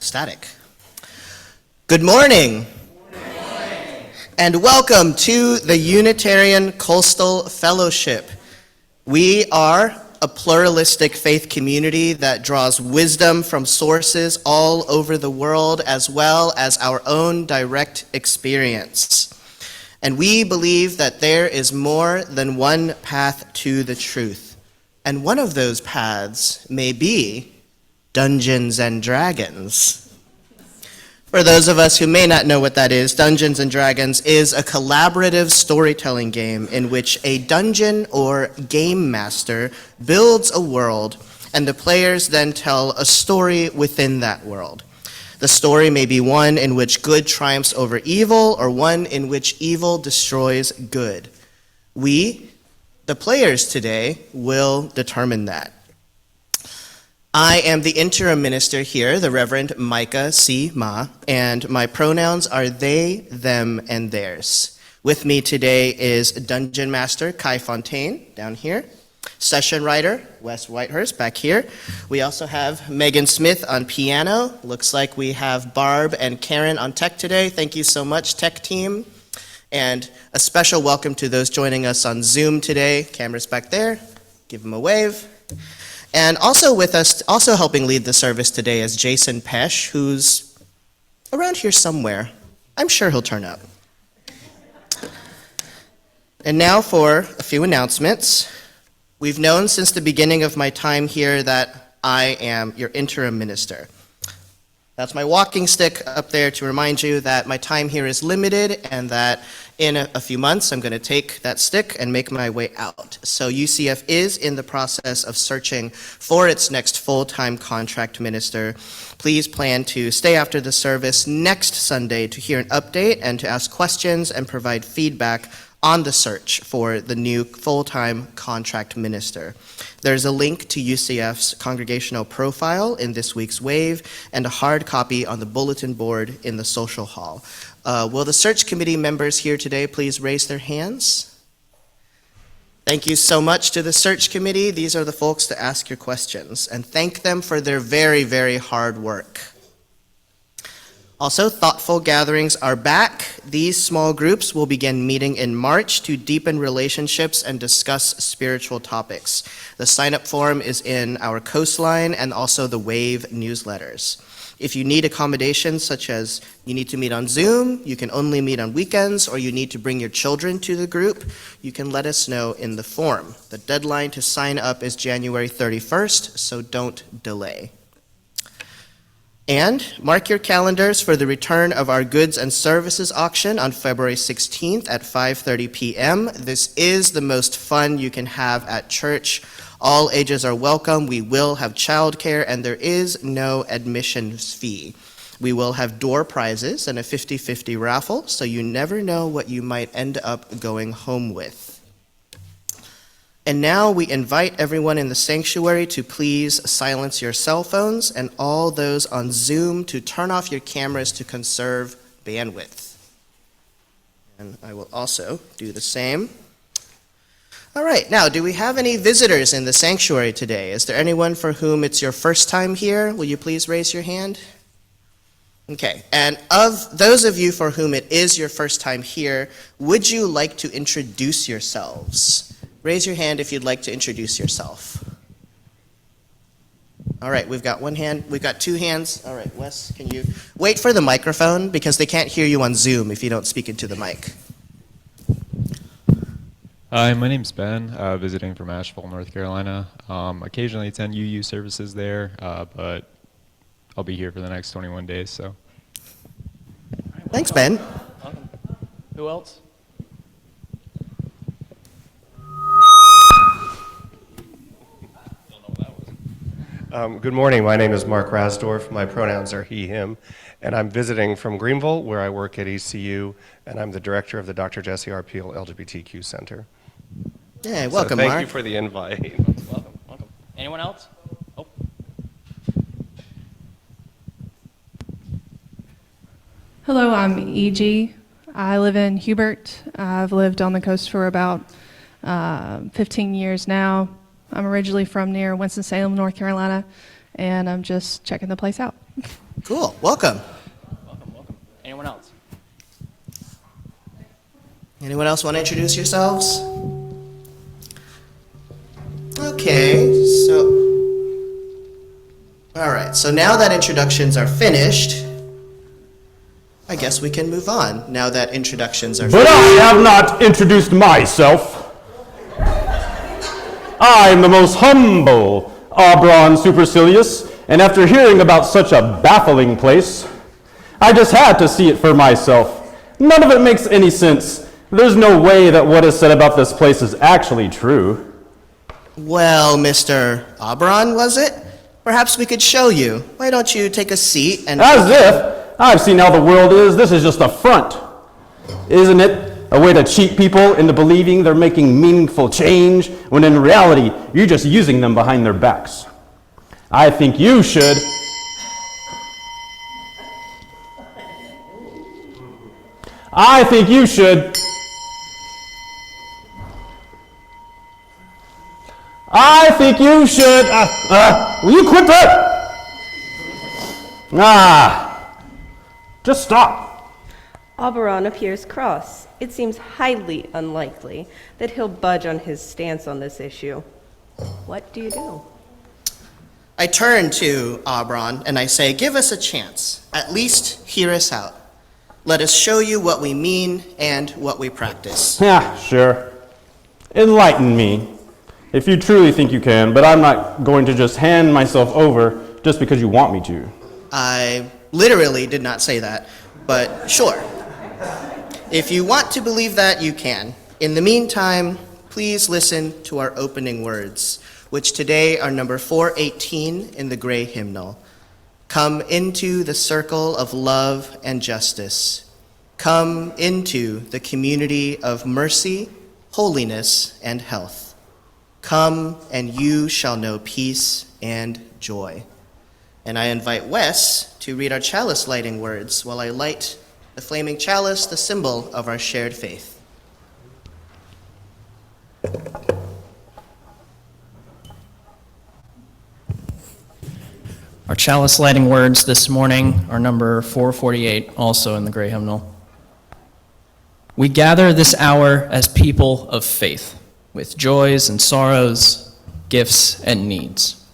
Static. Good morning. And welcome to the Unitarian Coastal Fellowship. We are a pluralistic faith community that draws wisdom from sources all over the world, as well as our own direct experience. And we believe that there is more than one path to the truth. And one of those paths may be Dungeons and Dragons. For those of us who may not know what that is, Dungeons and Dragons is a collaborative storytelling game in which a dungeon or game master builds a world, and the players then tell a story within that world. The story may be one in which good triumphs over evil, or one in which evil destroys good. We, the players today, will determine that. I am the interim minister here, the Reverend Micah C. Ma, and my pronouns are they, them, and theirs. With me today is Dungeon Master Kai Fontaine, down here. Session writer Wes Whitehurst, back here. We also have Megan Smith on piano. Looks like we have Barb and Karen on tech today. Thank you so much, tech team. And a special welcome to those joining us on Zoom today. Cameras back there. Give them a wave. And also with us, also helping lead the service today is Jason Pesh, who's around here somewhere. I'm sure he'll turn up. And now for a few announcements. We've known since the beginning of my time here that I am your interim minister. That's my walking stick up there to remind you that my time here is limited and that in a few months I'm going to take that stick and make my way out. So UCF is in the process of searching for its next full-time contract minister. Please plan to stay after the service next Sunday to hear an update and to ask questions and provide feedback on the search for the new full-time contract minister. There's a link to UCF's congregational profile in this week's wave and a hard copy on the bulletin board in the social hall. Will the search committee members here today please raise their hands? Thank you so much to the search committee. These are the folks to ask your questions, and thank them for their very, very hard work. Also, thoughtful gatherings are back. These small groups will begin meeting in March to deepen relationships and discuss spiritual topics. The sign-up form is in our Coastline and also the Wave newsletters. If you need accommodations, such as you need to meet on Zoom, you can only meet on weekends, or you need to bring your children to the group, you can let us know in the form. The deadline to sign up is January 31st, so don't delay. And mark your calendars for the return of our goods and services auction on February 16th at 5:30 p.m. This is the most fun you can have at church. All ages are welcome. We will have childcare, and there is no admission fee. We will have door prizes and a 50-50 raffle, so you never know what you might end up going home with. And now we invite everyone in the sanctuary to please silence your cell phones, and all those on Zoom to turn off your cameras to conserve bandwidth. And I will also do the same. All right, now, do we have any visitors in the sanctuary today? Is there anyone for whom it's your first time here? Will you please raise your hand? Okay, and of those of you for whom it is your first time here, would you like to introduce yourselves? Raise your hand if you'd like to introduce yourself. All right, we've got one hand, we've got two hands. All right, Wes, can you wait for the microphone because they can't hear you on Zoom if you don't speak into the mic. Hi, my name's Ben, visiting from Asheville, North Carolina. Occasionally attend UU services there, but I'll be here for the next 21 days, so. Thanks, Ben. Welcome. Who else? Good morning. My name is Mark Rasdorf. My pronouns are he, him, and I'm visiting from Greenville, where I work at ECU, and I'm the director of the Dr. Jesse R. Peel LGBTQ Center. Yeah, welcome, Thank Mark. you for the invite. Welcome. Anyone else? Oh. Hello, I'm E.G. I live in Hubert. I've lived on the coast for about 15 years now. I'm originally from near Winston-Salem, North Carolina, and I'm just checking the place out. Cool. Welcome. Welcome, welcome. Anyone else? Anyone else want to introduce yourselves? Okay, so. All right, so now that introductions are finished, I guess we can move on now that introductions are But finished. I have not introduced myself. I'm the most humble Auberon Supercilious, and after hearing about such a baffling place, I just had to see it for myself. None of it makes any sense. There's no way that what is said about this place is actually true. Well, Mr. Auberon, was it? Perhaps we could show you. Why don't you take a seat and... As if I've seen how the world is. This is just a front. Isn't it a way to cheat people into believing they're making meaningful change, when in reality, you're just using them behind their backs? I think you should... I think you should... I think you should... will you quit that? Just stop. Auberon appears cross. It seems highly unlikely that he'll budge on his stance on this issue. What do you do? I turn to Auberon and I say, give us a chance. At least hear us out. Let us show you what we mean and what we practice. Yeah, sure. Enlighten me, if you truly think you can, but I'm not going to just hand myself over just because you want me to. I literally did not say that, but sure. If you want to believe that, you can. In the meantime, please listen to our opening words, which today are number 418 in the Gray Hymnal. Come into the circle of love and justice. Come into the community of mercy, holiness, and health. Come, and you shall know peace and joy. And I invite Wes to read our chalice lighting words while I light the flaming chalice, the symbol of our shared faith. Our chalice lighting words this morning are number 448, also in the Gray Hymnal. We gather this hour as people of faith, with joys and sorrows, gifts and needs.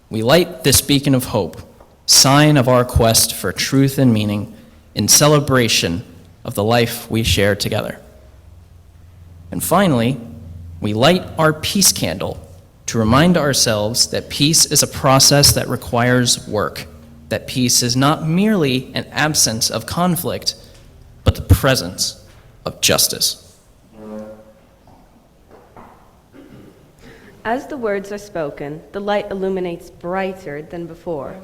We light this beacon of hope, sign of our quest for truth and meaning, in celebration of the life we share together. And finally, we light our peace candle to remind ourselves that peace is a process that requires work, that peace is not merely an absence of conflict, but the presence of justice. As the words are spoken, the light illuminates brighter than before.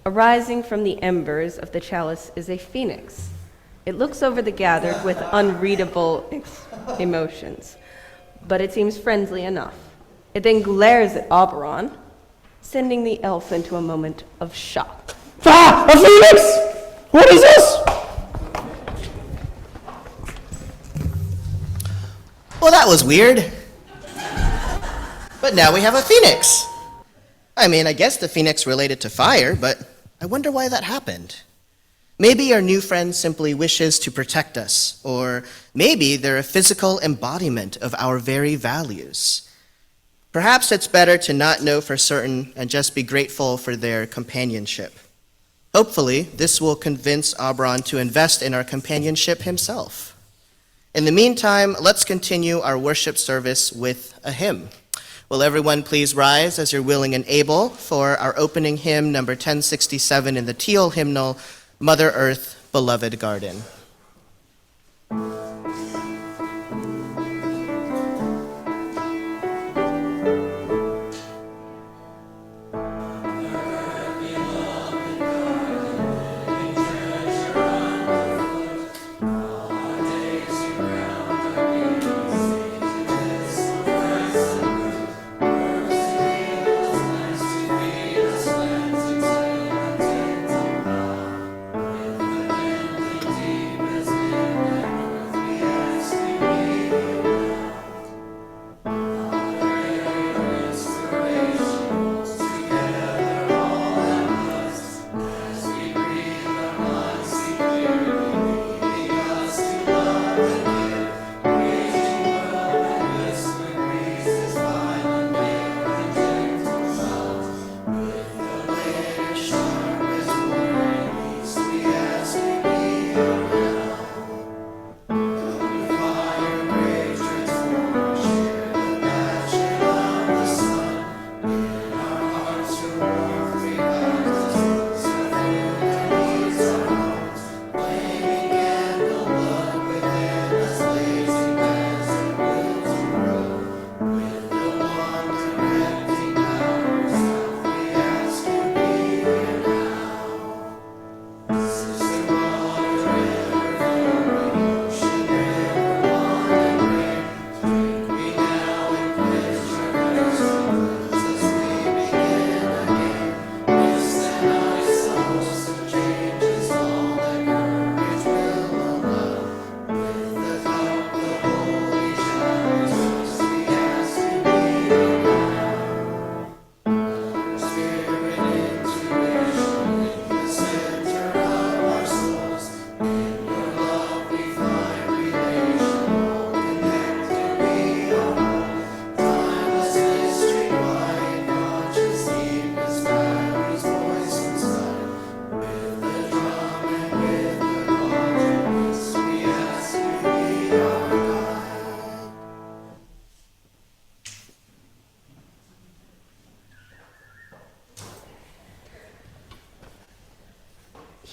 Arising from the embers of the chalice is a phoenix. It looks over the gathered with unreadable emotions, but it seems friendly enough. It then glares at Auberon, sending the elf into a moment of shock. Ah! A phoenix! What is this? Well, that was weird. But now we have a phoenix. I mean, I guess the phoenix related to fire, but I wonder why that happened. Maybe our new friend simply wishes to protect us, or maybe they're a physical embodiment of our very values. Perhaps it's better to not know for certain and just be grateful for their companionship. Hopefully, this will convince Auberon to invest in our companionship himself. In the meantime, let's continue our worship service with a hymn. Will everyone please rise as you're willing and able for our opening hymn, number 1067 in the Teal Hymnal, Mother Earth, Beloved Garden.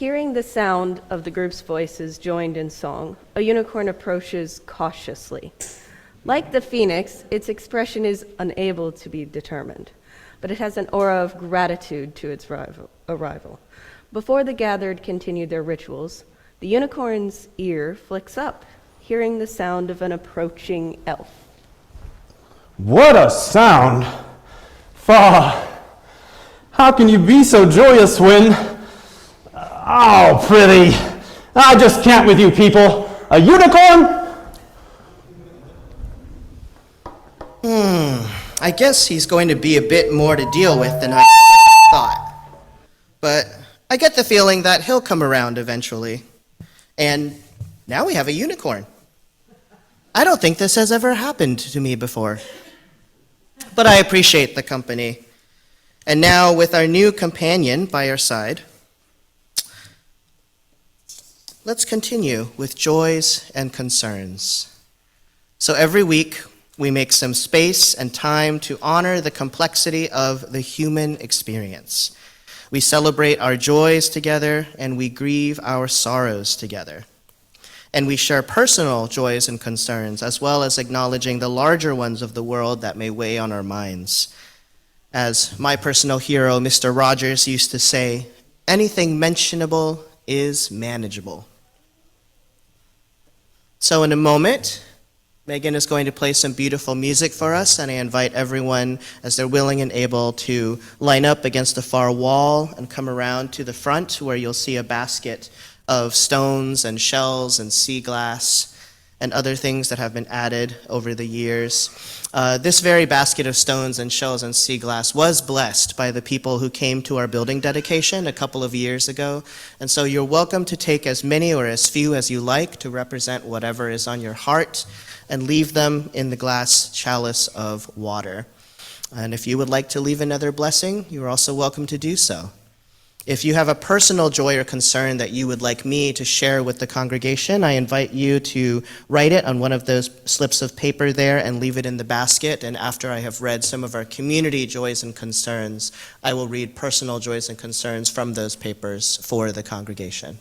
Hearing the sound of the group's voices joined in song, a unicorn approaches cautiously. Like the phoenix, its expression is unable to be determined, but it has an aura of gratitude to its arrival. Before the gathered continue their rituals, the unicorn's ear flicks up, hearing the sound of an approaching elf. What a sound! Fa! How can you be so joyous when... Oh, pretty! I just can't with you people. A unicorn? I guess he's going to be a bit more to deal with than I thought. But I get the feeling that he'll come around eventually. And now we have a unicorn. I don't think this has ever happened to me before. But I appreciate the company. And now, with our new companion by our side, let's continue with joys and concerns. So every week, we make some space and time to honor the complexity of the human experience. We celebrate our joys together, and we grieve our sorrows together. And we share personal joys and concerns, as well as acknowledging the larger ones of the world that may weigh on our minds. As my personal hero, Mr. Rogers, used to say, anything mentionable is manageable. So in a moment, Megan is going to play some beautiful music for us, and I invite everyone, as they're willing and able, to line up against the far wall and come around to the front, where you'll see a basket of stones and shells and sea glass and other things that have been added over the years. This very basket of stones and shells and sea glass was blessed by the people who came to our building dedication a couple of years ago. And so you're welcome to take as many or as few as you like to represent whatever is on your heart, and leave them in the glass chalice of water. And if you would like to leave another blessing, you're also welcome to do so. If you have a personal joy or concern that you would like me to share with the congregation, I invite you to write it on one of those slips of paper there and leave it in the basket. And after I have read some of our community joys and concerns, I will read personal joys and concerns from those papers for the congregation.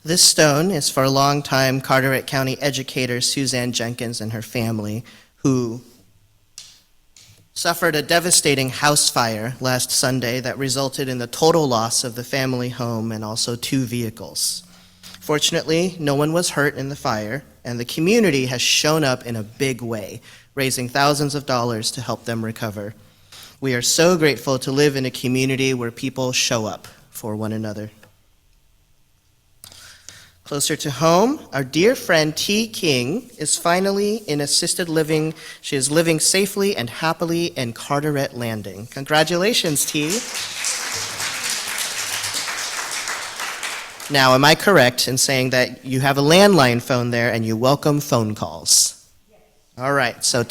This stone is for longtime Carteret County educator Suzanne Jenkins and her family, who suffered a devastating house fire last Sunday that resulted in the total loss of the family home and also 2 vehicles. Fortunately, no one was hurt in the fire, and the community has shown up in a big way, raising thousands of dollars to help them recover. We are so grateful to live in a community where people show up for one another. Closer to home, our dear friend T. King is finally in assisted living. She is living safely and happily in Carteret Landing. Congratulations, T. Now, am I correct in saying that you have a landline phone there and you welcome phone calls? Yes. All right, so,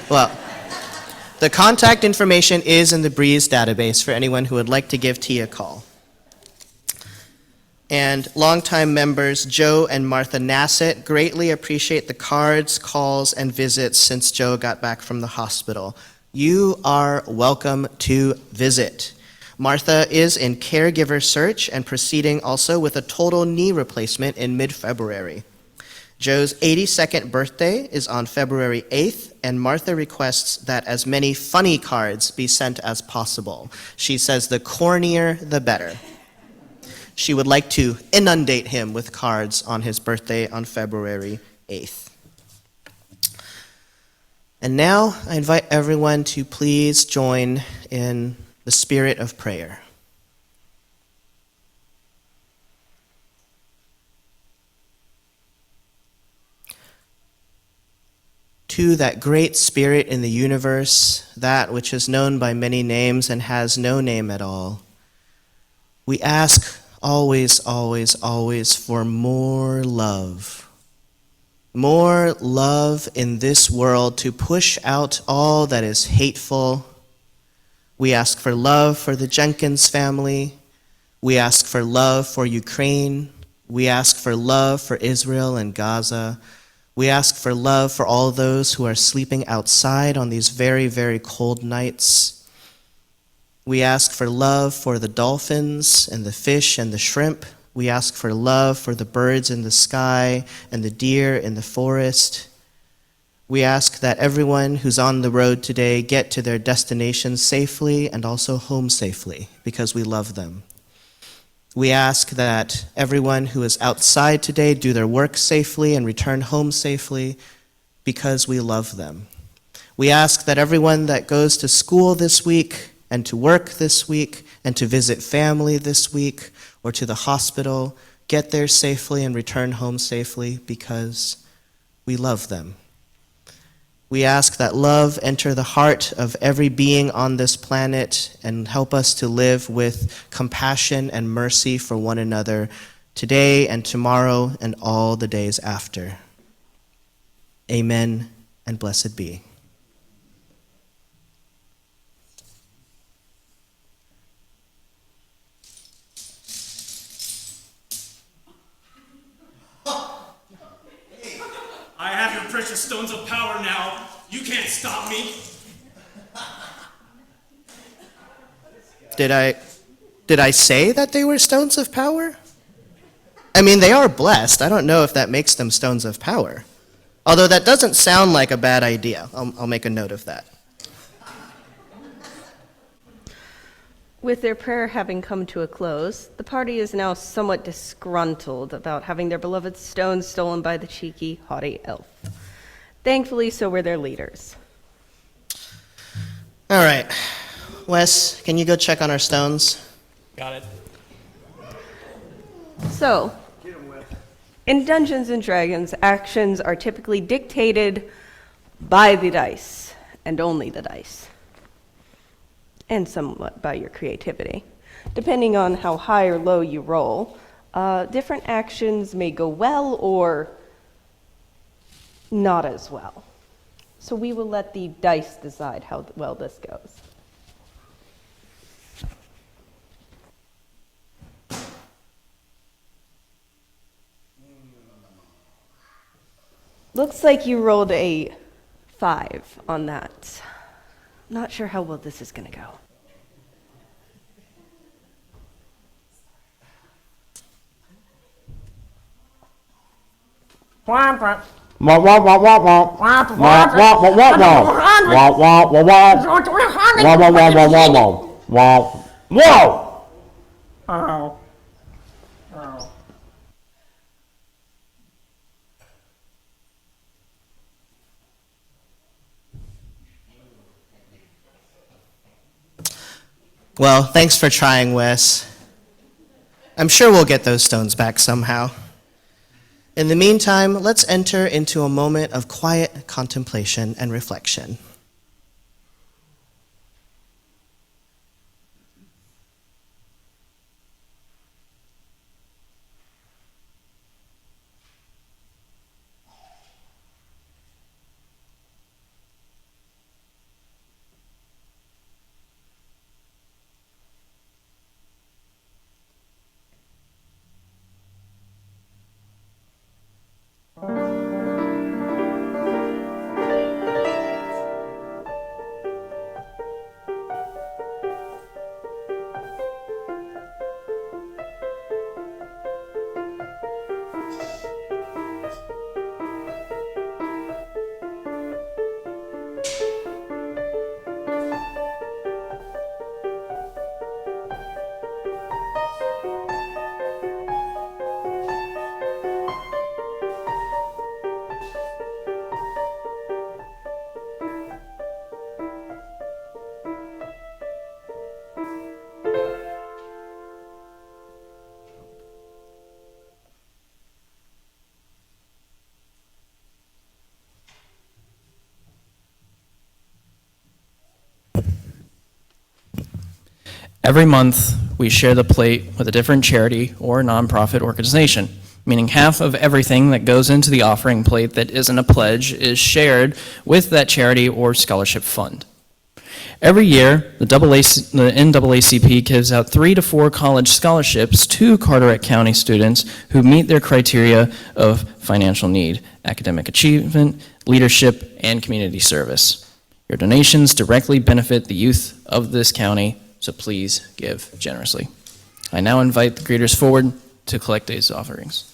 well, the contact information is in the Breeze database for anyone who would like to give T a call. And longtime members Joe and Martha Nassett greatly appreciate the cards, calls, and visits since Joe got back from the hospital. You are welcome to visit. Martha is in caregiver search and proceeding also with a total knee replacement in mid-February. Joe's 82nd birthday is on February 8th, and Martha requests that as many funny cards be sent as possible. She says the cornier, the better. She would like to inundate him with cards on his birthday on February 8th. And now I invite everyone to please join in the spirit of prayer. To that great spirit in the universe, that which is known by many names and has no name at all, we ask always, always, always for more love. More love in this world to push out all that is hateful. We ask for love for the Jenkins family. We ask for love for Ukraine. We ask for love for Israel and Gaza. We ask for love for all those who are sleeping outside on these very, very cold nights. We ask for love for the dolphins and the fish and the shrimp. We ask for love for the birds in the sky and the deer in the forest. We ask that everyone who's on the road today get to their destination safely and also home safely, because we love them. We ask that everyone who is outside today do their work safely and return home safely, because we love them. We ask that everyone that goes to school this week and to work this week and to visit family this week or to the hospital get there safely and return home safely, because we love them. We ask that love enter the heart of every being on this planet and help us to live with compassion and mercy for one another today and tomorrow and all the days after. Amen and blessed be. I have your precious stones of power now. You can't stop me. Did I say that they were stones of power? I mean, they are blessed. I don't know if that makes them stones of power. Although that doesn't sound like a bad idea. I'll make a note of that. With their prayer having come to a close, the party is now somewhat disgruntled about having their beloved stones stolen by the cheeky, haughty elf. Thankfully, so were their leaders. All right. Wes, can you go check on our stones? Got it. So, in Dungeons & Dragons, actions are typically dictated by the dice, and only the dice, and somewhat by your creativity. Depending on how high or low you roll, different actions may go well or not as well. So we will let the dice decide how well this goes. Looks like you rolled a 5 on that. Not sure how well this is going to go. Wah, wah, wah, wah, wah. Wah, wah, wah, wah, wah. Wah, wah, wah, wah. Wah, wah, wah, wah, wah, wah. Whoa! Well, thanks for trying, Wes. I'm sure we'll get those stones back somehow. In the meantime, let's enter into a moment of quiet contemplation and reflection. Every month, we share the plate with a different charity or nonprofit organization, meaning half of everything that goes into the offering plate that isn't a pledge is shared with that charity or scholarship fund. Every year, the NAACP gives out 3 to 4 college scholarships to Carteret County students who meet their criteria of financial need, academic achievement, leadership, and community service. Your donations directly benefit the youth of this county, so please give generously. I now invite the greeters forward to collect these offerings.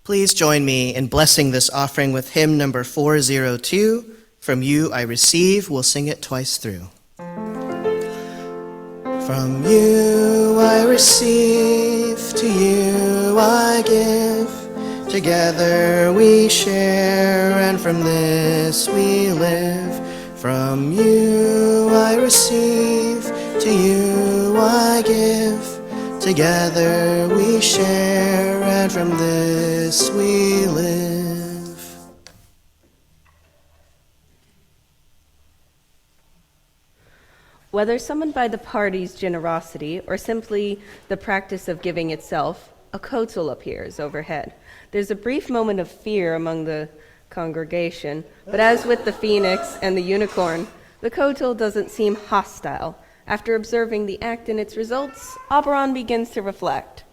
Please join me in blessing this offering with hymn number 402, From You I Receive. We'll sing it twice through. From you I receive, to you I give. Together we share, and from this we live. From you I receive, to you I give. Together we share, and from this we live. Whether summoned by the party's generosity or simply the practice of giving itself, a kotel appears overhead. There's a brief moment of fear among the congregation, but as with the phoenix and the unicorn, the kotel doesn't seem hostile. After observing the act and its results, Oberon begins to reflect.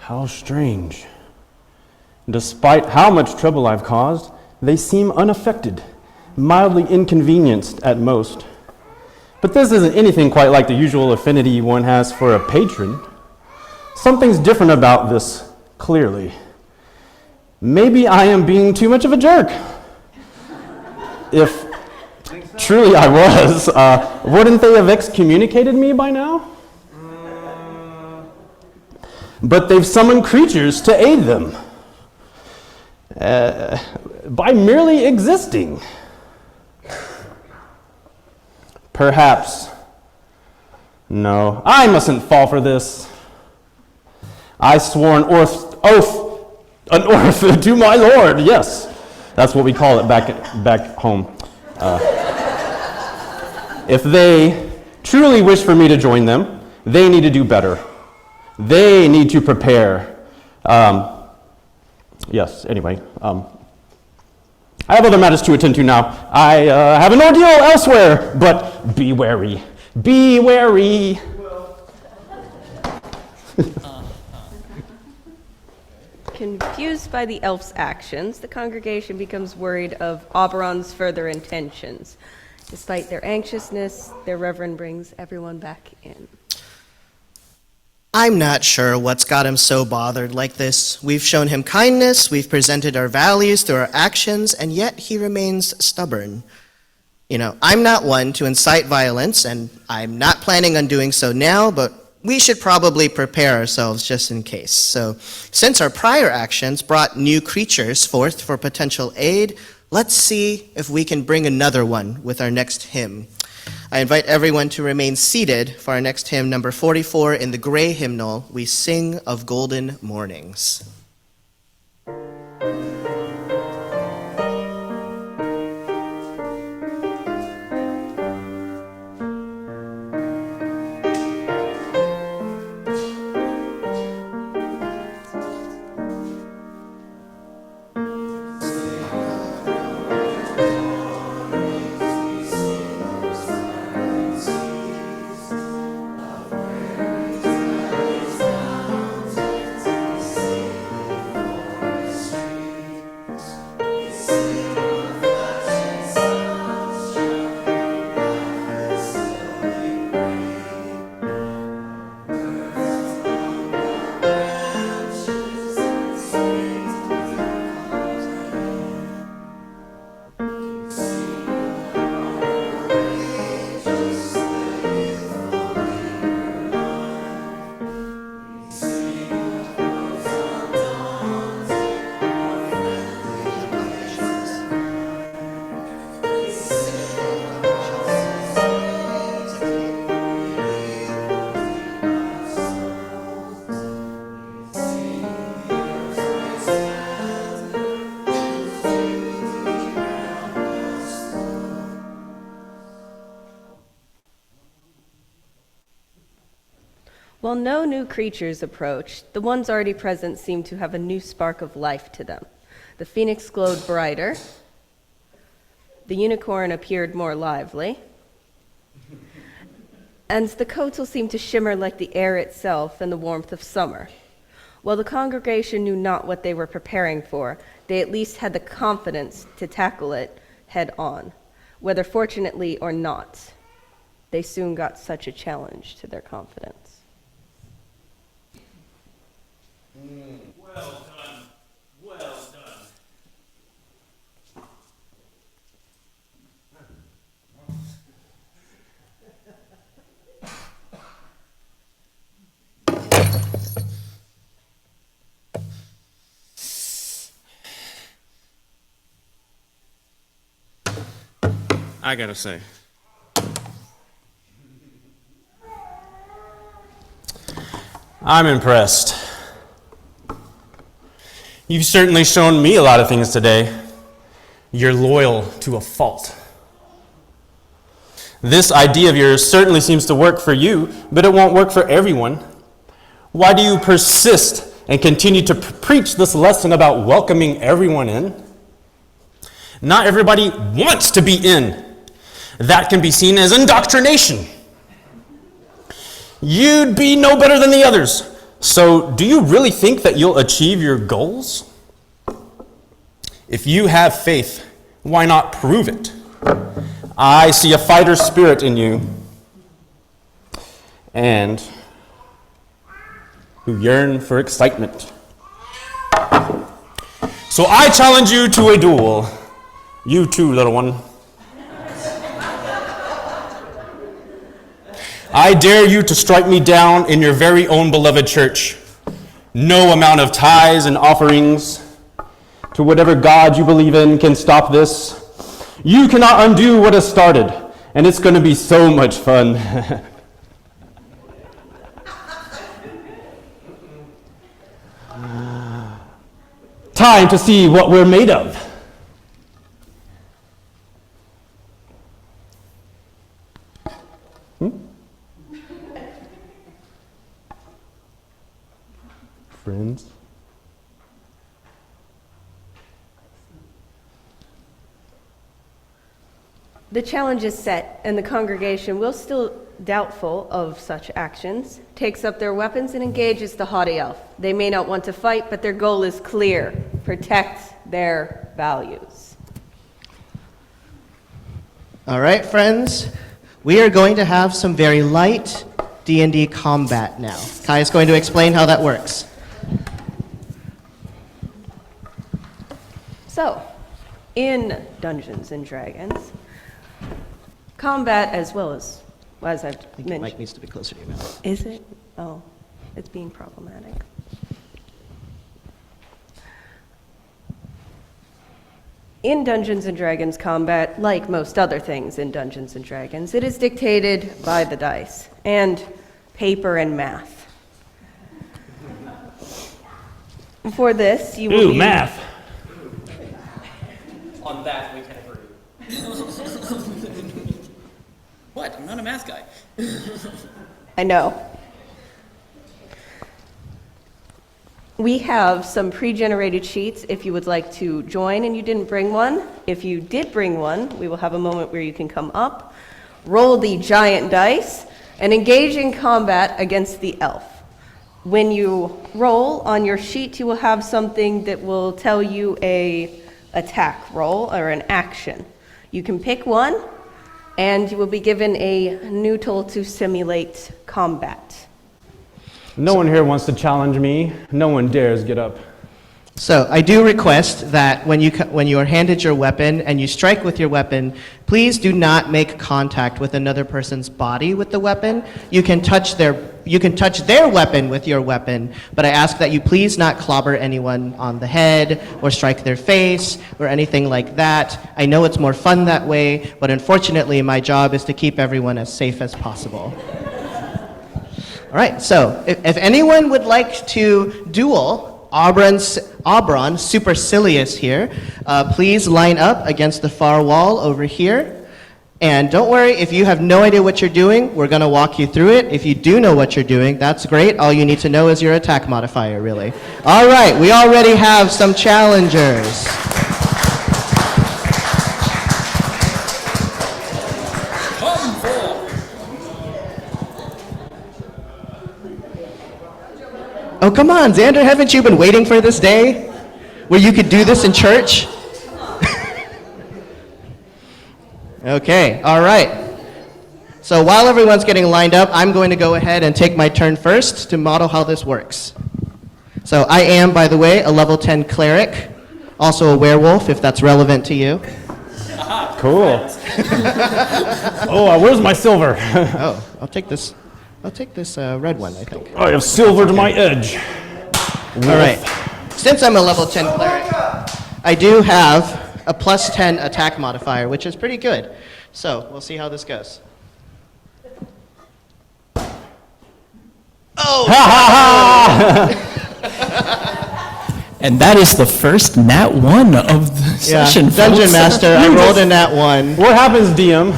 How strange. Despite how much trouble I've caused, they seem unaffected, mildly inconvenienced at most. But this isn't anything quite like the usual affinity one has for a patron. Something's different about this, clearly. Maybe I am being too much of a jerk. If Truly I was. Wouldn't they have excommunicated me by now? But they've summoned creatures to aid them by merely existing. Perhaps. No, I mustn't fall for this. I swore an oath to my lord. Yes, that's what we call it back home. If they truly wish for me to join them, they need to do better. They need to prepare. Yes, anyway. I have other matters to attend to now. I have an ordeal elsewhere, but be wary. Be wary. Confused by the elf's actions, the congregation becomes worried of Oberon's further intentions. Despite their anxiousness, their reverend brings everyone back in. I'm not sure what's got him so bothered like this. We've shown him kindness, we've presented our values through our actions, and yet he remains stubborn. You know, I'm not one to incite violence, and I'm not planning on doing so now, but we should probably prepare ourselves just in case. So, since our prior actions brought new creatures forth for potential aid, let's see if we can bring another one with our next hymn. I invite everyone to remain seated for our next hymn, number 44 in the gray hymnal, We Sing of Golden Mornings. While no new creatures approached, the ones already present seemed to have a new spark of life to them. The phoenix glowed brighter. The unicorn appeared more lively. And the kotel seemed to shimmer like the air itself in the warmth of summer. While the congregation knew not what they were preparing for, they at least had the confidence to tackle it head on, whether fortunately or not. They soon got such a challenge to their confidence. Well done. Well done. I gotta say, I'm impressed. You've certainly shown me a lot of things today. You're loyal to a fault. This idea of yours certainly seems to work for you, but it won't work for everyone. Why do you persist and continue to preach this lesson about welcoming everyone in? Not everybody wants to be in. That can be seen as indoctrination. You'd be no better than the others. So, do you really think that you'll achieve your goals? If you have faith, why not prove it? I see a fighter spirit in you, and who yearn for excitement. So I challenge you to a duel. You too, little one. I dare you to strike me down in your very own beloved church. No amount of tithes and offerings to whatever God you believe in can stop this. You cannot undo what has started, and it's going to be so much fun. Time to see what we're made of. Friends? The challenge is set, and the congregation, will still doubtful of such actions, takes up their weapons and engages the haughty elf. They may not want to fight, but their goal is clear: protect their values. All right, friends, we are going to have some very light D&D combat now. Kai is going to explain how that works. So, in Dungeons and Dragons, combat, as well as I've I think the mic mentioned. needs to be closer to your mouth. Is it? Oh, it's being problematic. In Dungeons and Dragons combat, like most other things in Dungeons and Dragons, it is dictated by the dice and paper and math. For this, you will be... math. On that, we can agree. What? I'm not a math guy. I know. We have some pre-generated sheets if you would like to join and you didn't bring one. If you did bring one, we will have a moment where you can come up, roll the giant dice, and engage in combat against the elf. When you roll on your sheet, you will have something that will tell you a attack roll or an action. You can pick one, and you will be given a neutral to simulate combat. No one here wants to challenge me. No one dares get up. So I do request that when you are handed your weapon and you strike with your weapon, please do not make contact with another person's body with the weapon. You can touch their weapon with your weapon, but I ask that you please not clobber anyone on the head or strike their face or anything like that. I know it's more fun that way, but unfortunately my job is to keep everyone as safe as possible. All right, so if anyone would like to duel Aubrun Supercilious here, please line up against the far wall over here. And don't worry, if you have no idea what you're doing, we're going to walk you through it. If you do know what you're doing, that's great. All you need to know is your attack modifier, really. All right, we already have some challengers. Oh, come on, Xander, haven't you been waiting for this day where you could do this in church? Okay, all right. So while everyone's getting lined up, I'm going to go ahead and take my turn first to model how this works. So I am, by the way, a level 10 cleric, also a werewolf, if that's relevant to you. Cool. Oh, where's my silver? Oh, I'll take this red one, I think. I have silver to my edge. All right. Since I'm a level 10 cleric, I do have a plus 10 attack modifier, which is pretty good. So we'll see how this goes. Oh! And that is the first nat 1 of the Yeah, session. Dungeon folks. Master, I rolled a nat 1. What happens, DM?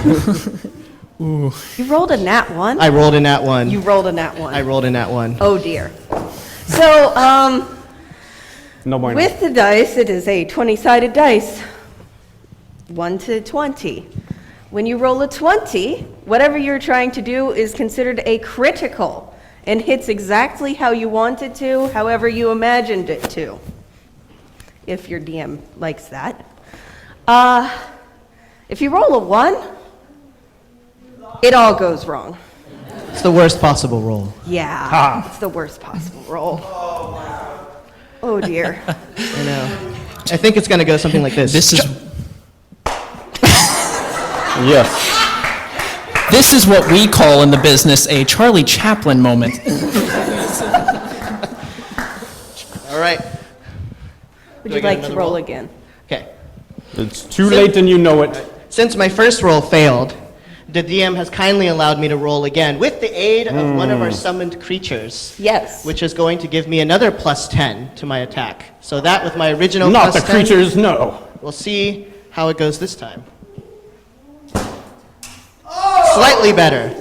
You rolled a nat 1? I rolled a nat 1. You rolled a nat 1. I rolled a nat 1. Oh dear. So, No bueno. with the dice, it is a 20-sided dice. 1 to 20. When you roll a 20, whatever you're trying to do is considered a critical and hits exactly how you want it to, however you imagined it to, if your DM likes that. If you roll a 1, it all goes wrong. It's the worst possible roll. Yeah, it's the worst possible roll. Oh dear. I know. I think it's going to go something like this. This is Yes. This is what we call in the business a Charlie Chaplin moment. All right. Would Do I you get like to another roll roll? again? Okay. It's too late and you know it. Since my first roll failed, the DM has kindly allowed me to roll again with the aid of one of our summoned creatures. Yes. Which is going to give me another plus 10 to my attack. So that with my original Not plus the 10, creatures, no. we'll see how it goes this time. Slightly better.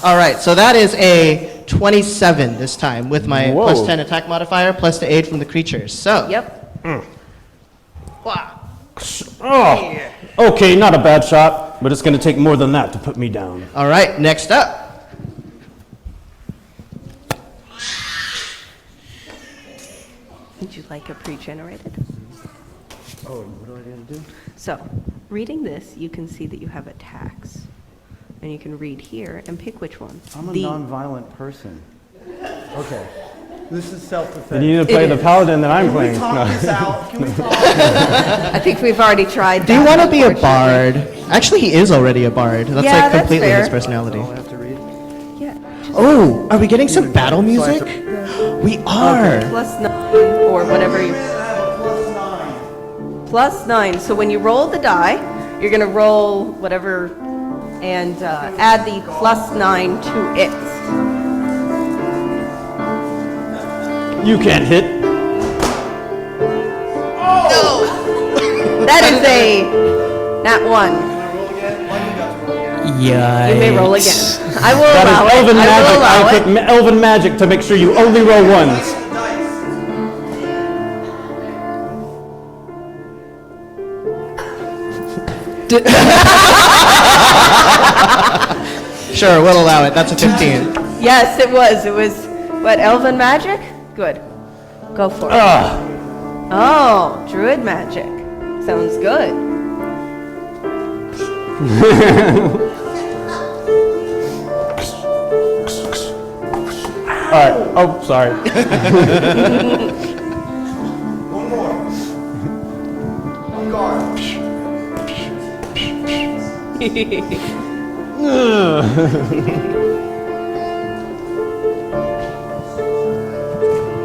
All right, so that is a 27 this time with my Whoa. plus 10 attack modifier plus the aid from the creatures. So, Yep. wow. Oh, okay, not a bad shot, but it's going to take more than that to put me down. All right, next up. Would you like a pre-generated? Oh, what do I got to do? So, reading this, you can see that you have attacks. And you can read here and pick which one. I'm a The- non-violent person. Okay. This is self-defense. Then you need to play the paladin that I'm playing. Talk No. this out. Can we talk? I think we've already tried that. Do you want to be a unfortunately. bard? Actually, he is already a bard. That's Yeah, like that's completely fair. his personality. All I have to read? Yeah. just Oh, are we getting some battle music? We are. +9 or whatever you. +9. So when you roll the die, you're going to roll whatever and add the +9 to it. You can't hit. That is a nat 1. Yikes. You may roll again. I will That allow is it. elven I will magic. allow I it. took elven magic to make sure you only roll ones. Sure, we'll allow it. That's a 15. Yes, it was. It was, what, elven magic? Good. Go for it. Oh, druid magic. Sounds good. All right. Oh, sorry. One more. On guard.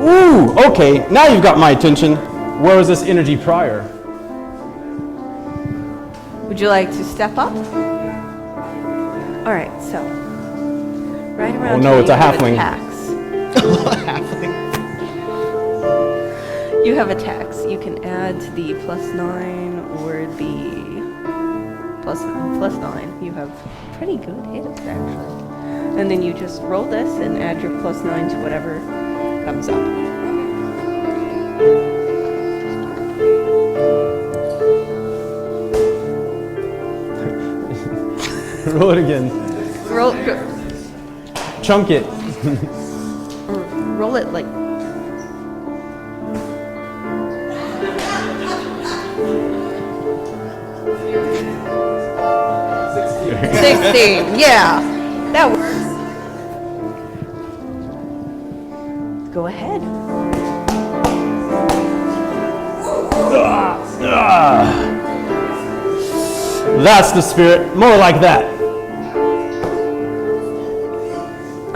Ooh, okay. Now you've got my attention. Where was this energy prior? Would you like to step up? All right, so right around Oh, no, here it's a you have halfling. attacks. You have attacks. You can add the +9 or the +9. You have pretty good hits actually. And then you just roll this and add your +9 to whatever comes up. Roll it again. Chunk it. Roll it like. $16. Yeah, that works. Go ahead. That's the spirit. More like that.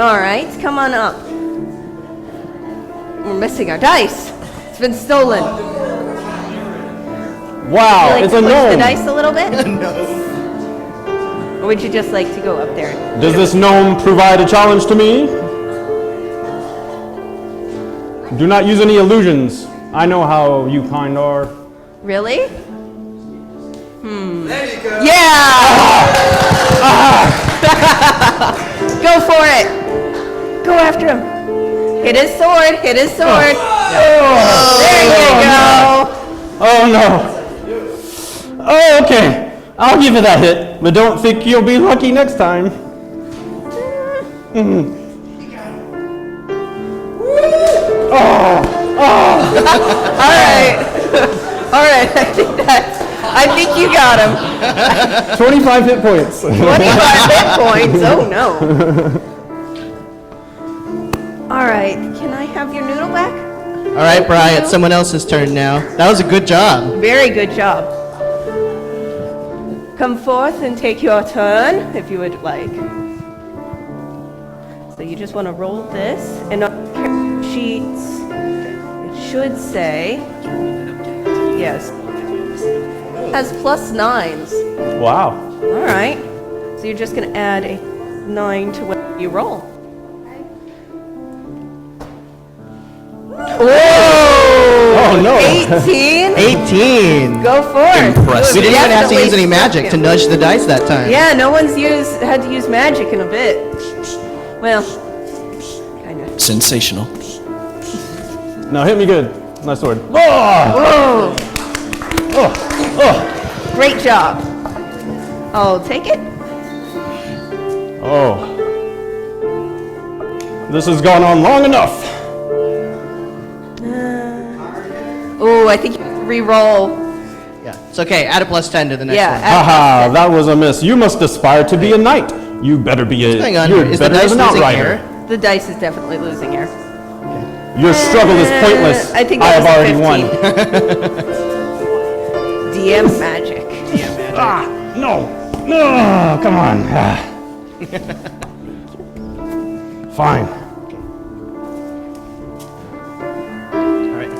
All right, come on up. We're missing our dice. It's been stolen. Wow, Would you like it's to a push the gnome. dice a little bit? No. Or would you just like to go up there? Does this gnome provide a challenge to me? Do not use any illusions. I know how you kind are. Really? There you go. Yeah! Go for it. Go after him. Hit his sword. Hit his sword. There you go. Oh no. Oh, okay. I'll give you that hit, but don't think you'll be lucky next time. All right. All right. I think you got him. 25 hit points. 25 hit points. Oh no. All right. Can I have your noodle back? All right, Bri, it's someone else's turn now. That was a good job. Very good job. come forth and take your turn if you would like. So you just want to roll this, and on the character sheets, it should say, yes, has +9s. Wow. All right. So you're just going to add a 9 to what you roll. Oh no. 18. 18. Go for it. Impressive. We didn't even have to use any Definitely magic to struck him. nudge the dice that time. Yeah, no one's had to use magic in a bit. Well, kind of. Sensational. Now hit me good. Nice sword. Whoa! Great job. I'll take it. Oh. This has gone on long enough. Oh, I think you have to re-roll. Yeah, it's okay. Add a +10 to the next Yeah, one. add- Haha, that was a miss. You must aspire to be a knight. You better be a. Going on You're here. Is the better dice as an losing outrider. here? The dice is definitely losing here. Your struggle is pointless. I think I that have was a already won. 15. DM magic. Ah, no. No, come on. Ah. Fine. All right.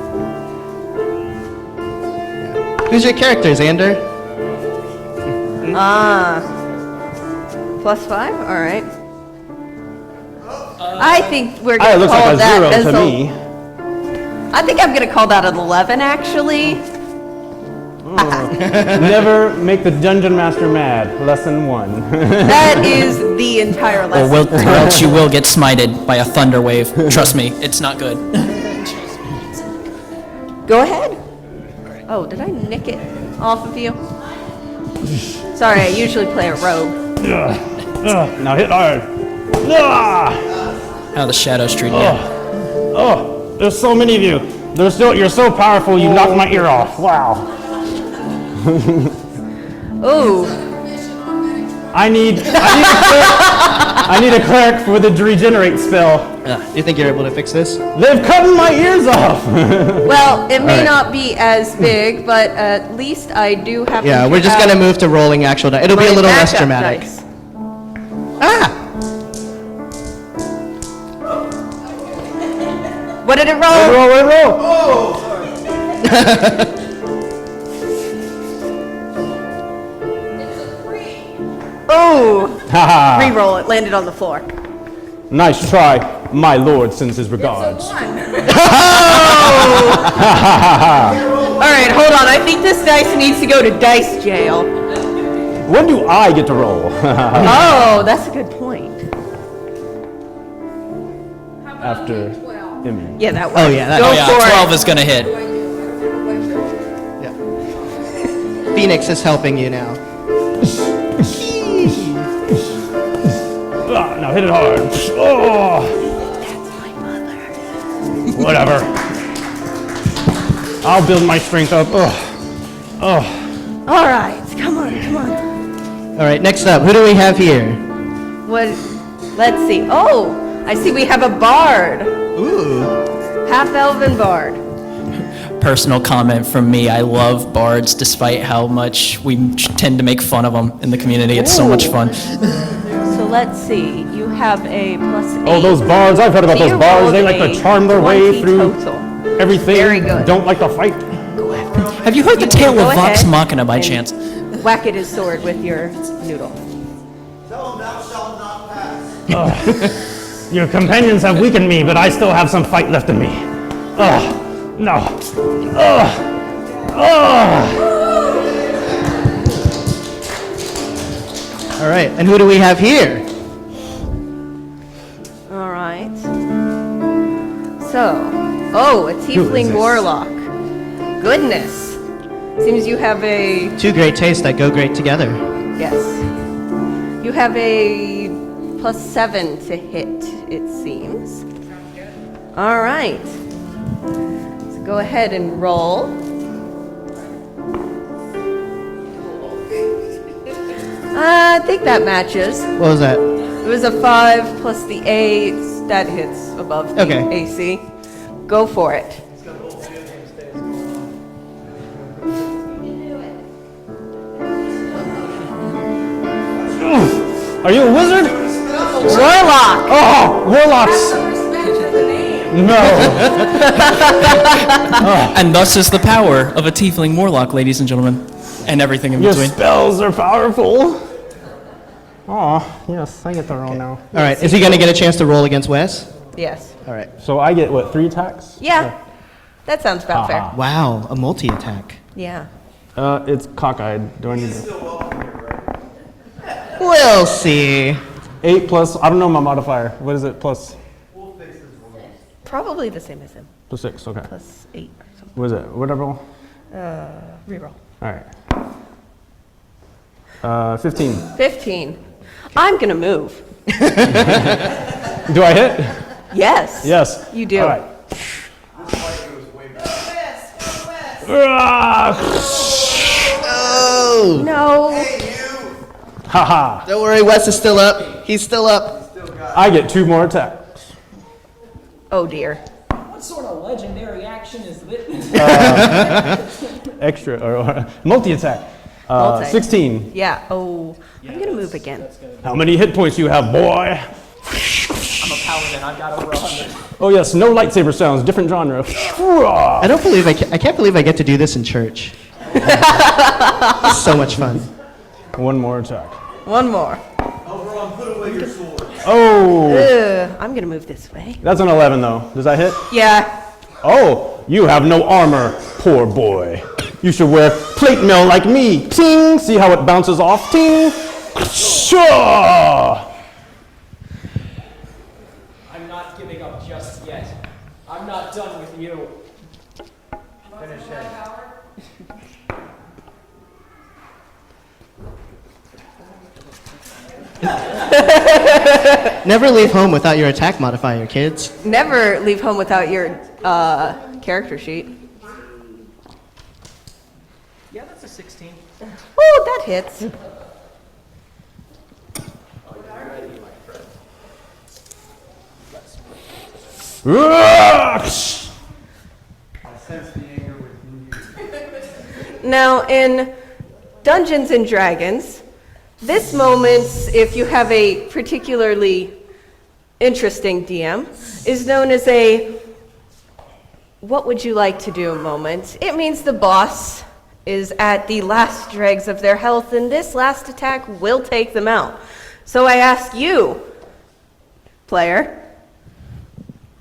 Who's your character, Xander? +5? All right. I think we're Ah, going it to looks call like a that 0 as to me. I think I'm going to call that an 11, actually. Never make the dungeon master mad. Lesson 1. That is the entire Or lesson. else you will get smited by a thunder wave. Trust me, it's not good. Go ahead. Oh, did I nick it off of you? Sorry, I usually play a rogue. Now hit hard. Ah! How the shadows treat you. Oh, there's so many of you. You're so powerful, you knocked my ear off. Wow. Ooh. I need a cleric for the regenerate spell. Do you think you're able to fix this? They've cut my ears off. Well, it may right. not be as big, but at least I do have. Yeah, we're just gonna move to rolling actual dice. It'll be a little less dramatic. Ah! What did it roll? Roll. Oh, Haha. re-roll it. Landed on the floor. Nice try. My lord sends his regards. All right, hold on. I think this dice needs to go to dice jail. When do I get to roll? Oh, that's a good point. After Emmy. Yeah, that works. Oh, yeah, that- Go Oh yeah, for 12 it. is gonna hit. Phoenix is helping you now. Ah, now hit it hard. Oh. Whatever. I'll build my strength up. Oh. All right, come on. All right, next up, who do we have here? What? Let's see. Oh, I see we have a bard. Ooh. Half-elven bard. Personal comment from me, I love bards despite how much we tend to make fun of them in the community. It's so much fun. So let's see. You have a +8. Oh, those bards. I've heard about So those you bards. They rolled like to a charm their way 20 through total. everything. Very good. Don't like to fight. Have you heard the tale Go of Vox ahead Machina by and chance? Whack at his sword with your noodle. Your companions have weakened me, but I still have some fight left in me. No. All right, and who do we have here? All right. So, oh, a tiefling warlock. Goodness. Seems you have a, Two great tastes that go great together. yes. You have a +7 to hit, it seems. All right. So go ahead and roll. I think that matches. What was that? It was a 5 plus the 8. That hits above the Okay. AC. Go for it. Are you a wizard? Warlock! Oh, warlocks! No. And thus is the power of a tiefling warlock, ladies and gentlemen, and everything in Your between. spells are powerful. Oh, yes, I get the roll now. All right, is he going to get a chance to roll against Wes? Yes. All right. So I get, what, 3 attacks? Yeah. That sounds about fair. Wow, a multi-attack. Yeah. It's cockeyed. Do I need to? We'll see. 8 plus, I don't know my modifier. What is it? Plus Probably the same as him. 6, okay. Plus 8 or something. What is it? Whatever. Reroll. All right. 15. 15. I'm going to move. Do I hit? Yes. Yes. You do. All right. Ah! Oh! No. Haha. Don't worry, Wes is still up. He's still up. I get 2 more attacks. Oh, dear. What sort of legendary action is this? Extra, or multi-attack. Multi. 16. Yeah. Oh, I'm going to move again. How many hit points you have, boy? I'm a paladin. I've got over 100. Oh yes, no lightsaber sounds, different genre. I don't believe I can't believe I get to do this in church. So much fun. 1 more attack. One more. Oh, I'm going to move this way. that's an 11 though. Does that hit? Yeah. Oh, you have no armor, poor boy. You should wear plate mail like me. Ting! See how it bounces off? Ting! Sure! I'm not giving up just yet. I'm not done with you. Never leave home without your attack modifier, kids. Never leave home without your character sheet. Yeah, that's a 16. Oh, that hits. Now, in Dungeons and Dragons, this moment, if you have a particularly interesting DM, is known as a "what would you like to do" moment. It means the boss is at the last dregs of their health, and this last attack will take them out. So I ask you, player,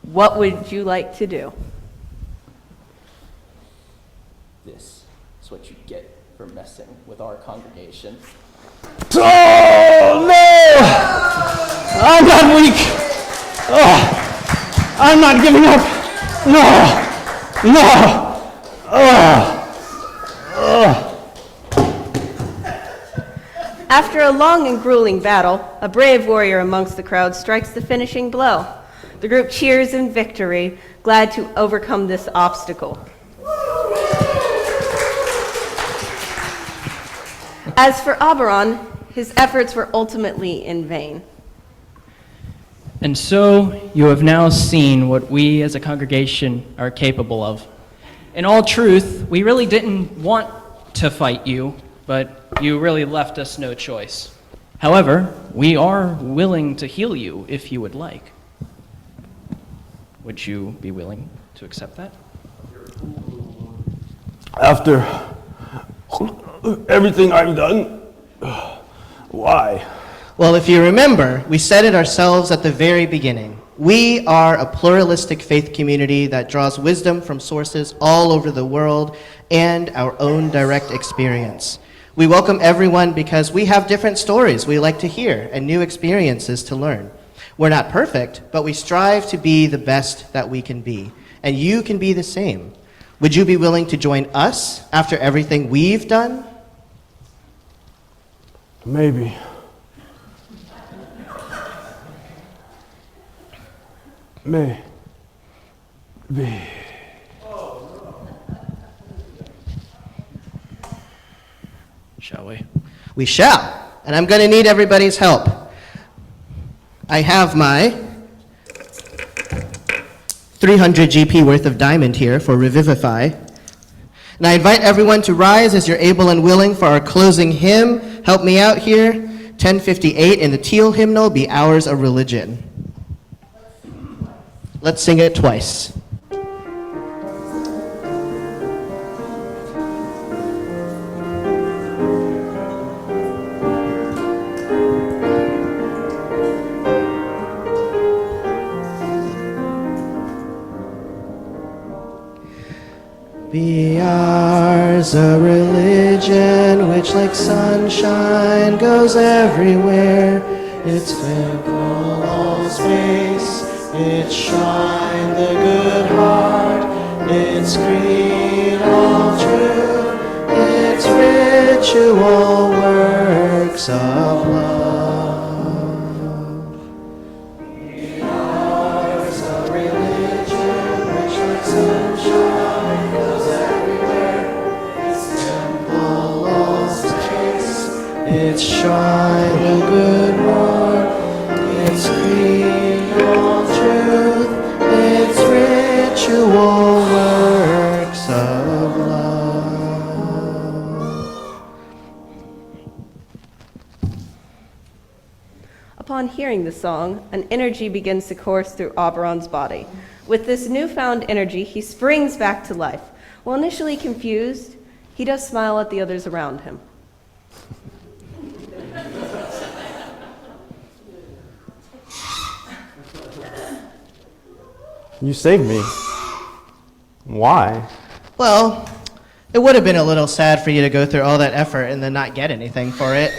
what would you like to do? This is what you get for messing with our congregation. Oh no! I'm not weak. Oh, I'm not giving up. No, no. After a long and grueling battle, a brave warrior amongst the crowd strikes the finishing blow. The group cheers in victory, glad to overcome this obstacle. As for Oberon, his efforts were ultimately in vain. And so you have now seen what we as a congregation are capable of. In all truth, we really didn't want to fight you, but you really left us no choice. However, we are willing to heal you if you would like. Would you be willing to accept that? After everything I've done, why? Well, if you remember, we said it ourselves at the very beginning. We are a pluralistic faith community that draws wisdom from sources all over the world and our own direct experience. We welcome everyone because we have different stories we like to hear and new experiences to learn. We're not perfect, but we strive to be the best that we can be. And you can be the same. Would you be willing to join us after everything we've done? Maybe. Maybe. Shall we? We shall, and I'm going to need everybody's help. I have my 300 GP worth of diamond here for Revivify. And I invite everyone to rise as you're able and willing for our closing hymn. Help me out here. 1058 in the teal hymnal, Be Ours a Religion. Let's sing it twice. Be ours a religion which like sunshine goes everywhere. Its temple all space, its shrine the good heart, its creed all true, its ritual works of love. Be ours a religion which like sunshine goes everywhere. Its temple all space, its shrine the good heart, its creed all truth, its ritual works of love. Upon hearing the song, an energy begins to course through Oberon's body. With this newfound energy, he springs back to life. While initially confused, he does smile at the others around him. You saved me. Why? Well, it would have been a little sad for you to go through all that effort and then not get anything for it.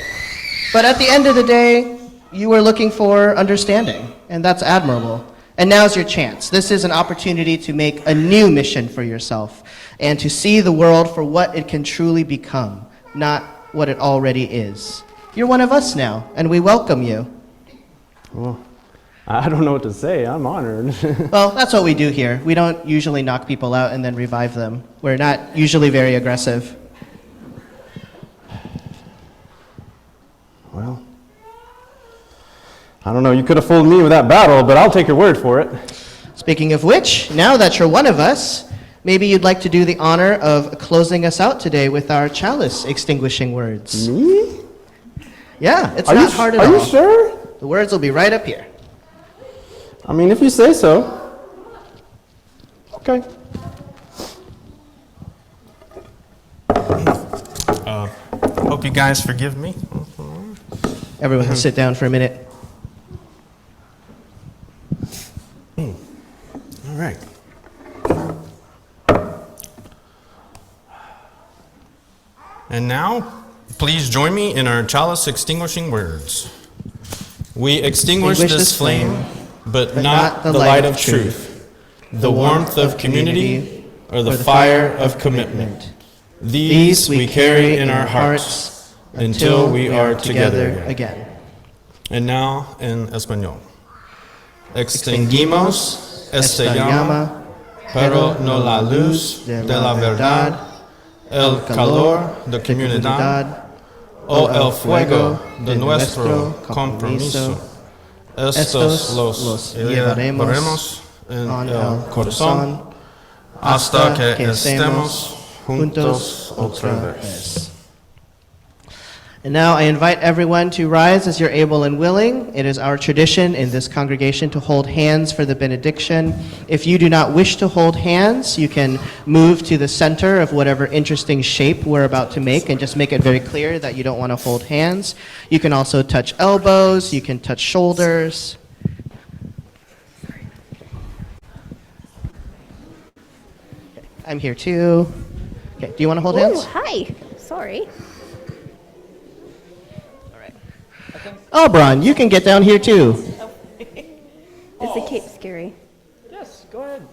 But at the end of the day, you were looking for understanding, and that's admirable. And now's your chance. This is an opportunity to make a new mission for yourself and to see the world for what it can truly become, not what it already is. You're one of us now, and we welcome you. Well, I don't know what to say. I'm honored. Well, that's what we do here. We don't usually knock people out and then revive them. We're not usually very aggressive. Well, I don't know. You could have fooled me with that battle, but I'll take your word for it. Speaking of which, now that you're one of us, maybe you'd like to do the honor of closing us out today with our chalice extinguishing words. Me? Yeah, it's not hard at all. Are you sure? The words will be right up here. I mean, if you say so. Okay. Hope you guys forgive me. Everyone can sit down for a minute. All right. And now, please join me in our chalice extinguishing words. We extinguish this flame, but not the light of truth, the warmth of community, or the fire of commitment. These we carry in our hearts until we are together again. And now in español. Extinguimos esta llama, pero no la luz de la verdad, el calor de comunidad, o el fuego de nuestro compromiso. Estos los llevaremos en el corazón hasta que estemos juntos otra vez. And now I invite everyone to rise as you're able and willing. It is our tradition in this congregation to hold hands for the benediction. If you do not wish to hold hands, you can move to the center of whatever interesting shape we're about to make and just make it very clear that you don't want to hold hands. You can also touch elbows, you can touch shoulders. I'm here too. Okay, do you want to hold hands? Hi. Sorry. Oh, Bron, you can get down here too. Is the cape scary? Yes, go ahead.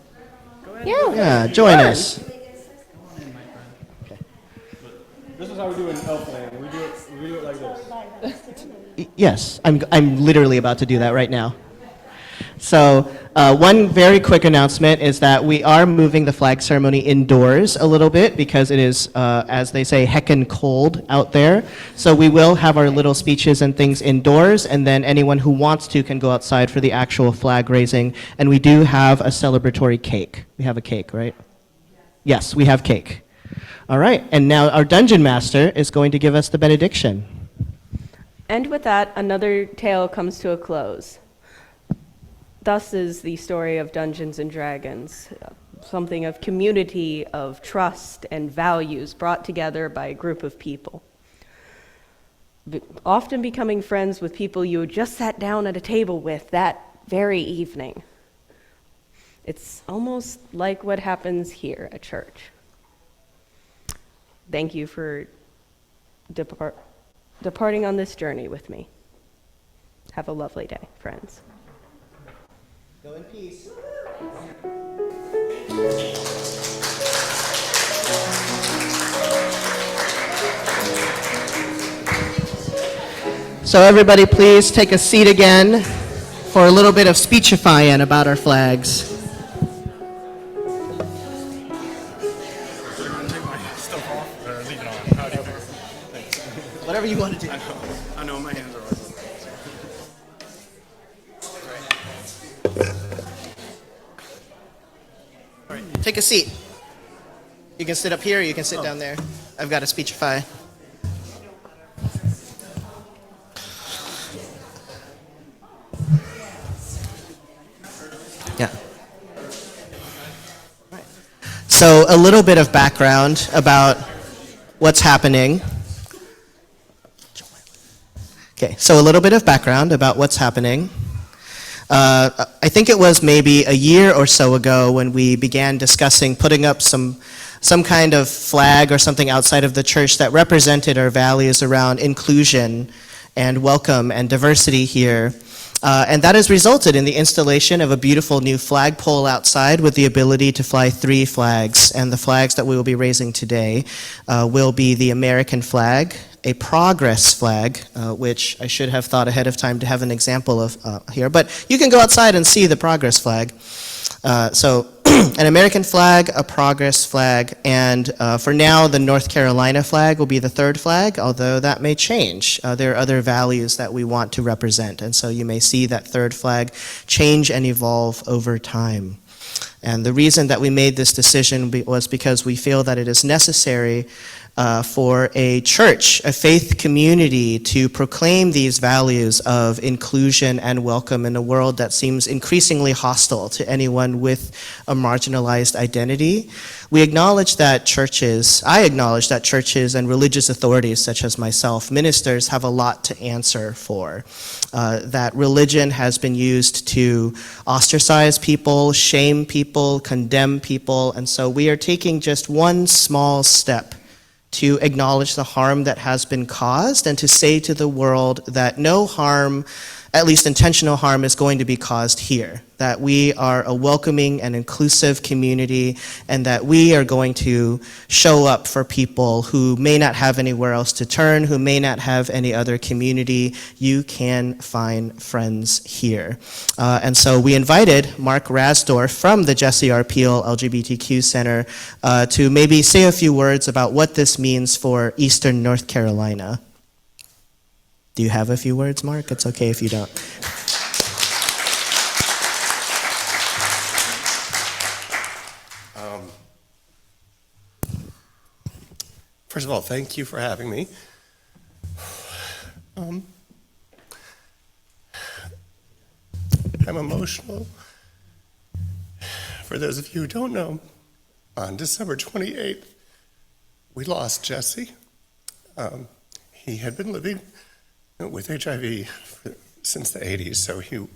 Yeah. Yeah, join us. This is how we do it in Elfland. We do it like this. Yes, I'm literally about to do that right now. So one very quick announcement is that we are moving the flag ceremony indoors a little bit because it is, as they say, heckin' cold out there. So we will have our little speeches and things indoors, and then anyone who wants to can go outside for the actual flag raising. And we do have a celebratory cake. We have a cake, right? Yes, we have cake. All right, and now our dungeon master is going to give us the benediction. And with that, another tale comes to a close. Thus is the story of Dungeons and Dragons, something of community, of trust and values brought together by a group of people. Often becoming friends with people you just sat down at a table with that very evening. It's almost like what happens here at church. Thank you for departing on this journey with me. Have a lovely day, friends. Go in peace. So everybody please take a seat again for a little bit of speechifying about our flags. Whatever you want to do. I know my hands are off. Take a seat. You can sit up here or you can sit down there. I've got to speechify. Yeah. So a little bit of background about what's happening. Okay, so a little bit of background about what's happening. I think it was maybe a year or so ago when we began discussing putting up some kind of flag or something outside of the church that represented our values around inclusion and welcome and diversity here. And that has resulted in the installation of a beautiful new flagpole outside with the ability to fly 3 flags. And the flags that we will be raising today will be the American flag, a progress flag, which I should have thought ahead of time to have an example of here. But you can go outside and see the progress flag. So an American flag, a progress flag, and for now the North Carolina flag will be the 3rd flag, although that may change. There are other values that we want to represent, and so you may see that 3rd flag change and evolve over time. And the reason that we made this decision was because we feel that it is necessary for a church, a faith community, to proclaim these values of inclusion and welcome in a world that seems increasingly hostile to anyone with a marginalized identity. I acknowledge that churches and religious authorities such as myself, ministers, have a lot to answer for. That religion has been used to ostracize people, shame people, condemn people, and so we are taking just one small step to acknowledge the harm that has been caused and to say to the world that no harm, at least intentional harm, is going to be caused here. That we are a welcoming and inclusive community and that we are going to show up for people who may not have anywhere else to turn, who may not have any other community. You can find friends here. And so we invited Mark Rasdorf from the Jesse R. Peel LGBTQ Center to maybe say a few words about what this means for Eastern North Carolina. Do you have a few words, Mark? It's okay if you don't. First of all, thank you for having me. I'm emotional. For those of you who don't know, on December 28th, we lost Jesse. He had been living with HIV since the 80s, so he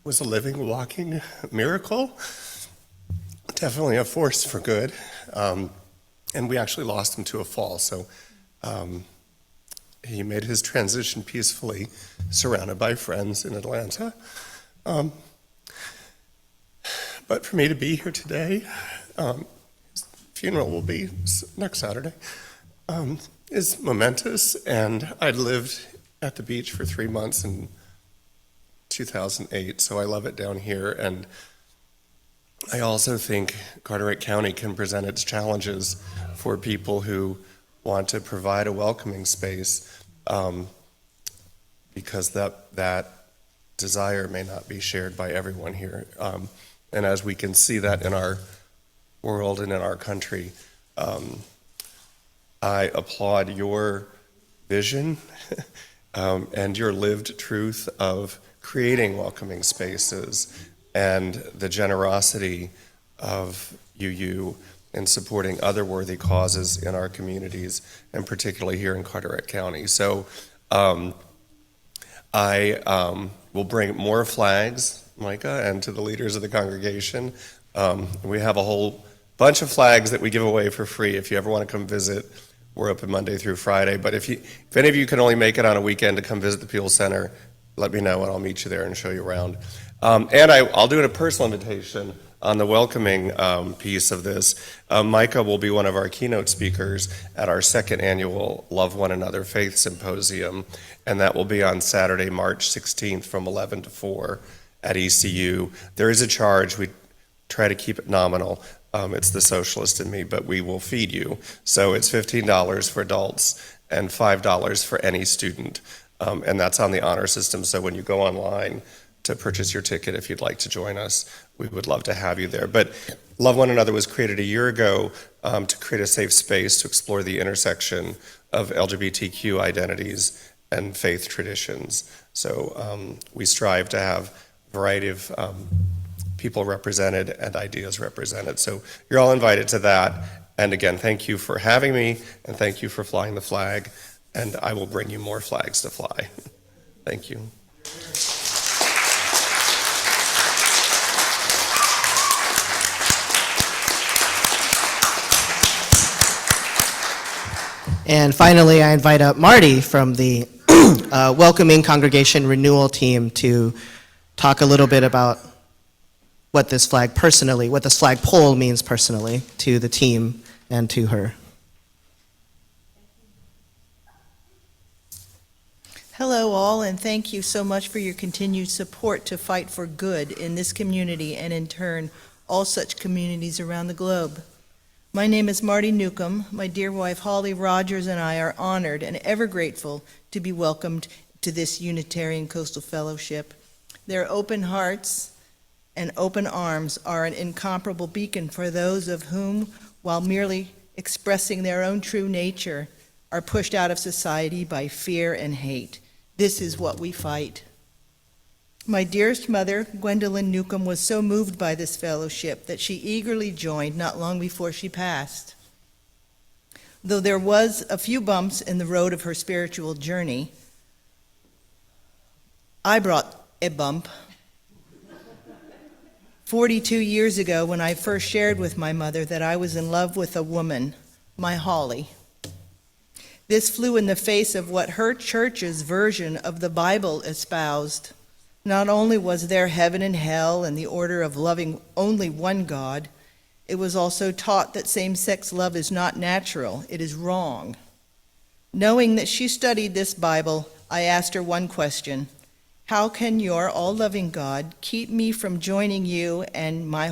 was a living, walking miracle. Definitely a force for good. And we actually lost him to a fall, so he made his transition peacefully, surrounded by friends in Atlanta. But for me to be here today, his funeral will be next Saturday, is momentous, and I'd lived at the beach for 3 months in 2008, so I love it down here, and I also think Carteret County can present its challenges for people who want to provide a welcoming space, because that desire may not be shared by everyone here. And as we can see that in our world and in our country, I applaud your vision and your lived truth of creating welcoming spaces and the generosity of UU in supporting other worthy causes in our communities, and particularly here in Carteret County. So I will bring more flags, Micah, and to the leaders of the congregation. We have a whole bunch of flags that we give away for free. If you ever want to come visit, we're open Monday through Friday. But if any of you can only make it on a weekend to come visit the Peel Center, let me know and I'll meet you there and show you around. And I'll do a personal invitation on the welcoming piece of this. Micah will be one of our keynote speakers at our second annual Love One Another Faith Symposium, and that will be on Saturday, March 16th from 11 to 4 at ECU. There is a charge. We try to keep it nominal. It's the socialist in me, but we will feed you. So it's $15 for adults and $5 for any student, and that's on the honor system. So when you go online to purchase your ticket, if you'd like to join us, we would love to have you there. But Love One Another was created a year ago to create a safe space to explore the intersection of LGBTQ identities and faith traditions. So we strive to have a variety of people represented and ideas represented. So you're all invited to that. And again, thank you for having me, and thank you for flying the flag. And I will bring you more flags to fly. Thank you. And finally, I invite up Marty from the Welcoming Congregation Renewal Team to talk a little bit about what this flag pole means personally to the team and to her. Hello all, and thank you so much for your continued support to fight for good in this community and in turn all such communities around the globe. My name is Marty Newcomb. My dear wife Holly Rogers and I are honored and ever grateful to be welcomed to this Unitarian Coastal Fellowship. Their open hearts and open arms are an incomparable beacon for those of whom, while merely expressing their own true nature, are pushed out of society by fear and hate. This is what we fight. My dearest mother, Gwendolyn Newcomb, was so moved by this fellowship that she eagerly joined not long before she passed. Though there was a few bumps in the road of her spiritual journey, I brought a bump. 42 years ago, when I first shared with my mother that I was in love with a woman, my Holly. This flew in the face of what her church's version of the Bible espoused. Not only was there heaven and hell and the order of loving only one God, it was also taught that same-sex love is not natural, it is wrong. Knowing that she studied this Bible, I asked her one question: how can your all-loving God keep me from joining you and my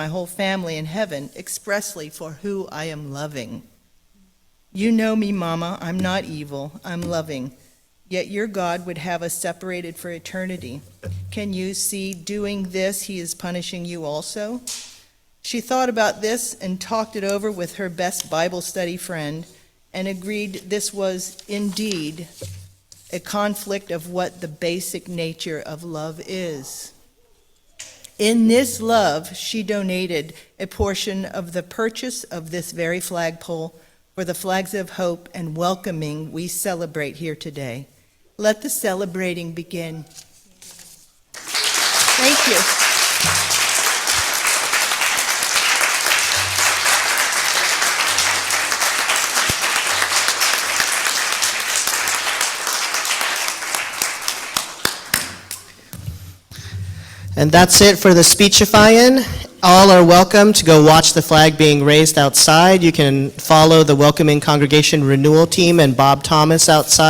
whole family in heaven expressly for who I am loving? You know me, Mama, I'm not evil, I'm loving. Yet your God would have us separated for eternity. Can you see doing this, he is punishing you also? She thought about this and talked it over with her best Bible study friend and agreed this was indeed a conflict of what the basic nature of love is. In this love, she donated a portion of the purchase of this very flagpole for the flags of hope and welcoming we celebrate here today. Let the celebrating begin. Thank you. And that's it for the speechifying. All are welcome to go watch the flag being raised outside. You can follow the Welcoming Congregation Renewal Team and Bob Thomas outside.